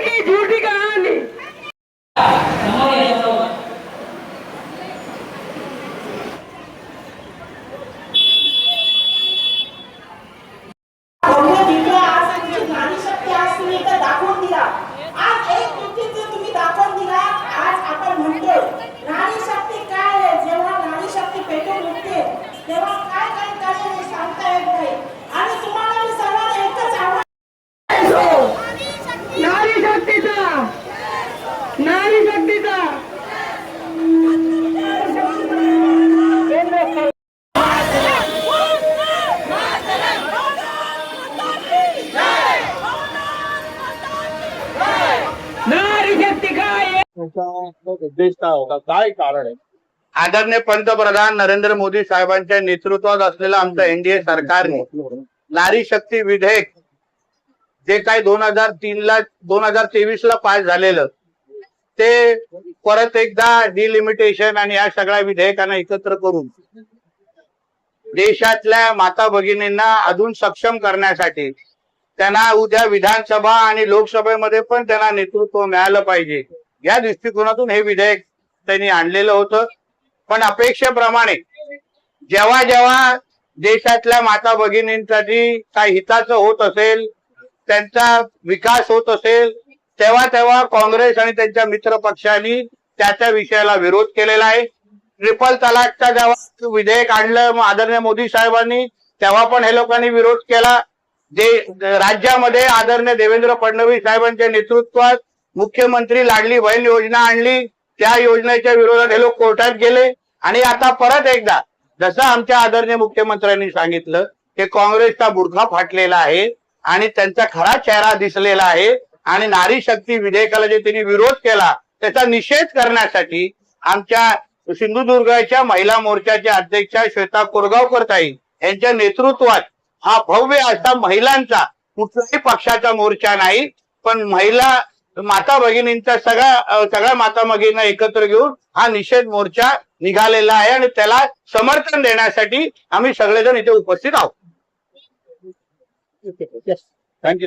की झूठी कहानी। नारी शक्तीचा उद्देश काय होता, काय कारण आहे? आदरणीय पंतप्रधान नरेंद्र मोदी साहेबांच्या नेतृत्वात असलेलं आमचं एनडीए सरकारने नारी शक्ती विधेयक जे काही 2023 ला पास झालेलं ते परत एकदा डिलिमिटेशन आणि या सगळ्या विधेयकांना एकत्र करून देशातल्या माता भगिनींना अजून सक्षम करण्यासाठी त्यांना उद्या विधानसभा आणि लोकसभेमध्ये पण त्यांना नेतृत्व मिळालं पाहिजे या दृष्टिकोनातून हे विधेयक त्यांनी आणलेलं होतं। पण अपेक्षेप्रमाणे जेव्हा जेव्हा देशातल्या माता भगिनींसाठी काही हिताचं होत असेल, त्यांचा विकास होत असेल, तेव्हा तेव्हा काँग्रेस आणि त्यांच्या मित्र पक्षांनी त्या विषयाला विरोध केलेला आहे। ट्रिपल तलाकचा जेव्हा विधेयक आणलं आदरणीय मोदी साहेबांनी तेव्हा पण हे लोकांनी विरोध केला। जे राज्यामध्ये आदरणीय देवेंद्र फडणवीस साहेबांच्या नेतृत्वात मुख्यमंत्री लाडली बहीण योजना आणली, त्या योजनेच्या विरोधात हे लोक कोर्टात गेले आणि आता परत एकदा जसं आमच्या आदरणीय मुख्यमंत्र्यांनी सांगितलं की काँग्रेसचा बुरखा फाटलेला आहे आणि त्यांचा खरा चेहरा दिसलेला आहे आणि नारी शक्ती विधेयकाला जे त्यांनी विरोध केला त्याचा निषेध करण्यासाठी आमच्या सिंधुदुर्गच्या महिला मोर्चाच्या अध्यक्षा श्वेता कोरगावकर ताई यांच्या नेतृत्वात हा भव्य असा महिलांचा कुठल्याही पक्षाचा मोर्चा नाही पण महिला माता भगिनींचा सगळ्या माता भगिनींना एकत्र घेऊन हा निषेध मोर्चा निघालेला आहे आणि त्याला समर्थन देण्यासाठी आम्ही सगळेजण इथे उपस्थित आहोत। थँक्यू।